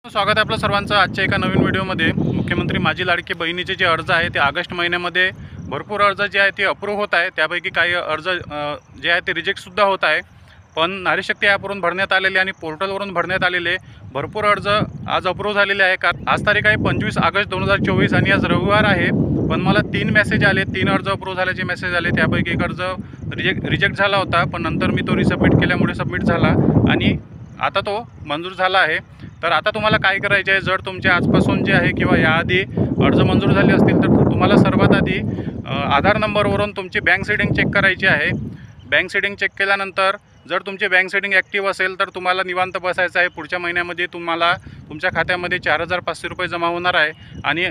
स्वागत आहे आपलं सर्वांचं आजच्या एका नवीन व्हिडिओमध्ये। मुख्यमंत्री माझी लाडकी बहिणीचे जे अर्ज आहे ते ऑगस्ट महिन्यामध्ये भरपूर अर्ज जे आहे ते अप्रूव्ह होत आहे। त्यापैकी काही अर्ज जे आहे ते रिजेक्टसुद्धा होत आहे। पण नारी शक्ती ॲपवरून भरण्यात आलेले आणि पोर्टलवरून भरण्यात आलेले भरपूर अर्ज आज अप्रूव्ह झालेले आहे। आज तारीख आहे 25 ऑगस्ट 2024 आणि आज रविवार आहे। पण मला 3 मेसेज आले, 3 अर्ज अप्रूव्ह झाल्याचे मेसेज आले। त्यापैकी एक अर्ज रिजेक्ट झाला होता, पण नंतर मी तो रिसबमिट केल्यामुळे सबमिट झाला आणि आता तो मंजूर झाला आहे। तर आता तुम्हाला काय करायचे आहे, जर तुमचे आजपासून जे आहे किंवा याआधी अर्ज मंजूर झाले असतील तर तुम्हाला सर्वात आधी आधार नंबरवरून तुमची बँक सेटिंग चेक करायची आहे। बँक सेटिंग चेक केल्यानंतर जर तुमची बँक सेटिंग ॲक्टिव्ह असेल तर तुम्हाला निवांत बसायचं आहे। पुढच्या महिन्यामध्ये तुम्हाला तुमच्या खात्यामध्ये 4500 रुपये जमा होणार आहे आणि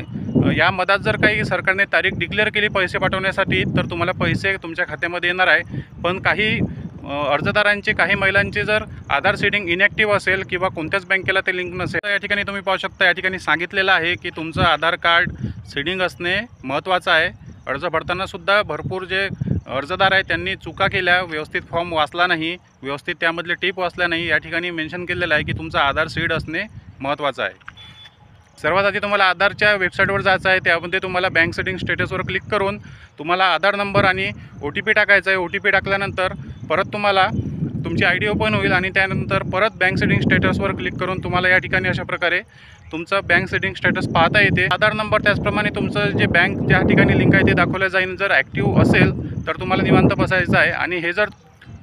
या मधात जर काही सरकारने तारीख डिक्लेअर केली पैसे पाठवण्यासाठी तर तुम्हाला पैसे तुमच्या खात्यामध्ये येणार आहे। पण काही अर्जदारांचे, काही महिलांचे जर आधार सेटिंग इनॅक्टिव्ह असेल किंवा कोणत्याच बँकेला ते लिंक नसेल तर या ठिकाणी तुम्ही पाहू शकता, या ठिकाणी सांगितलेलं आहे की तुमचं आधार कार्ड सेटिंग असणे महत्त्वाचं आहे। अर्ज भरतानासुद्धा भरपूर जे अर्जदार आहे त्यांनी चुका केल्या, व्यवस्थित फॉर्म वाचला नाही, व्यवस्थित त्यामधले टिप वाचल्या नाही। या ठिकाणी मेन्शन केलेलं आहे की तुमचं आधार सीड असणे महत्त्वाचं आहे। सर्वात आधी तुम्हाला आधारच्या वेबसाईटवर जायचं आहे। त्यामध्ये तुम्हाला बँक सेटिंग स्टेटसवर क्लिक करून तुम्हाला आधार नंबर आणि OTP टाकायचा आहे। OTP टाकल्यानंतर परत तुम्हाला तुमची ID ओपन होईल आणि त्यानंतर परत बँक सेटिंग स्टेटसवर क्लिक करून तुम्हाला या ठिकाणी अशा प्रकारे तुमचं बँक सेटिंग स्टेटस पाहता येते। आधार नंबर त्याचप्रमाणे तुमचं जे बँक ज्या ठिकाणी लिंक आहे ते दाखवलं जाईल। जर ॲक्टिव्ह असेल तर तुम्हाला निवांत बसायचं आहे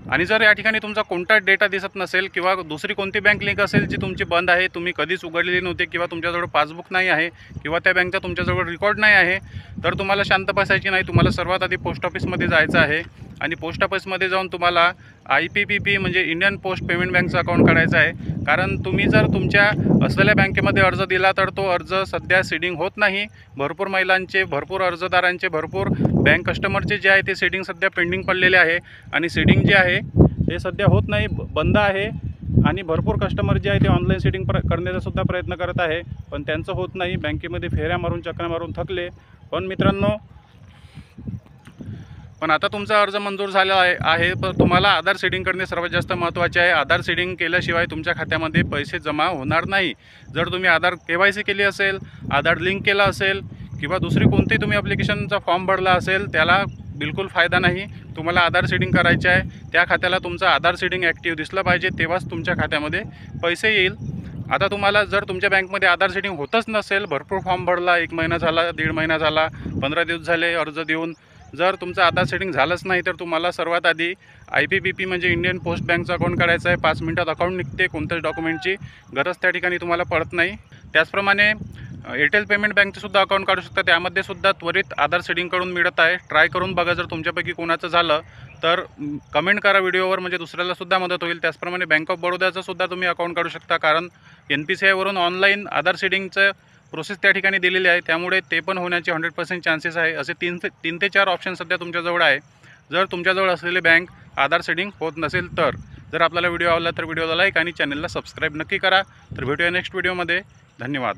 आणि जर या ठिकाणी तुमचा कोणता डेटा दिसत नसेल किंवा दुसरी कोणती बँक लिंक असेल जी तुमची बंद आहे, तुम्ही कधीच उघडलेली नव्हती किंवा तुमच्याजवळ पासबुक नाही आहे किंवा त्या बँकचा तुमच्याजवळ रेकॉर्ड नाही आहे तर तुम्हाला शांत बसायची नाही। तुम्हाला सर्वात आधी पोस्ट ऑफिसमध्ये जायचं आहे आणि पोस्ट ऑफिसमध्ये जाऊन तुम्हाला IPPB म्हणजे इंडियन पोस्ट पेमेंट बँकचं अकाउंट काढायचं आहे। कारण तुम्ही जर तुमच्या असलेल्या बँकेमध्ये अर्ज दिला तर तो अर्ज सध्या सीडिंग होत नाही। भरपूर महिलांचे, भरपूर अर्जदारांचे, भरपूर बँक कस्टमरचे जे आहे ते सीडिंग सध्या पेंडिंग पडलेले आहे आणि सीडिंग जे आहे ते सध्या होत नाही, बंद आहे आणि भरपूर कस्टमर जे आहे ते ऑनलाईन सीडिंग करण्याचा सुद्धा प्रयत्न करत आहे पण त्यांचं होत नाही। बँकेमध्ये फेऱ्या मारून, चक्रा मारून थकले। पण मित्रांनो, पण आता तुमचा अर्ज मंजूर झाला आहे पण तुम्हाला आधार सेटिंग करणे सर्वात जास्त महत्त्वाचे आहे। आधार सेटिंग केल्याशिवाय तुमच्या खात्यामध्ये पैसे जमा होणार नाही। जर तुम्ही आधार KYC केली असेल, आधार लिंक केला असेल किंवा दुसरी कोणतीही तुम्ही ॲप्लिकेशनचा फॉर्म भरला असेल त्याला बिलकुल फायदा नाही। तुम्हाला आधार सेटिंग करायचे आहे, त्या खात्याला तुमचं आधार सेटिंग ॲक्टिव्ह दिसलं पाहिजे, तेव्हाच तुमच्या खात्यामध्ये पैसे येईल। आता तुम्हाला जर तुमच्या बँकमध्ये आधार सेटिंग होतच नसेल, भरपूर फॉर्म भरला, 1 महिना झाला, 1.5 महिना झाला, 15 दिवस झाले अर्ज देऊन, जर तुमचं आधार सेटिंग झालंच नाही तर तुम्हाला सर्वात आधी IPPB म्हणजे इंडियन पोस्ट बँकचं अकाउंट काढायचं आहे। 5 मिनिटात अकाउंट निघते, कोणत्याच डॉक्युमेंटची गरज त्या ठिकाणी तुम्हाला पडत नाही। त्याचप्रमाणे एअरटेल पेमेंट बँकचं सुद्धा अकाउंट काढू शकता, त्यामध्ये सुद्धा त्वरित आधार सेटिंग करून मिळत आहे। ट्राय करून बघा, जर तुमच्यापैकी कोणाचं झालं तर कमेंट करा व्हिडिओवर, म्हणजे दुसऱ्याला सुद्धा मदत होईल। त्याचप्रमाणे बँक ऑफ बडोदाचं सुद्धा तुम्ही अकाउंट काढू शकता, कारण NPCI वरून ऑनलाईन आधार सेटिंगचं प्रोसेस त्या ठिकाणी दिलेली आहे, त्यामुळे ते पण होण्याचे 100% चान्सेस आहे। असे 3 ते 4 ऑप्शन सध्या तुमच्याजवळ आहे जर तुमच्याजवळ असलेले बँक आधार सेटिंग होत नसेल तर। जर आपल्याला व्हिडिओ आवडला तर व्हिडिओला लाईक आणि चॅनलला सबस्क्राईब नक्की करा। तर भेटूया नेक्स्ट व्हिडिओमध्ये। धन्यवाद।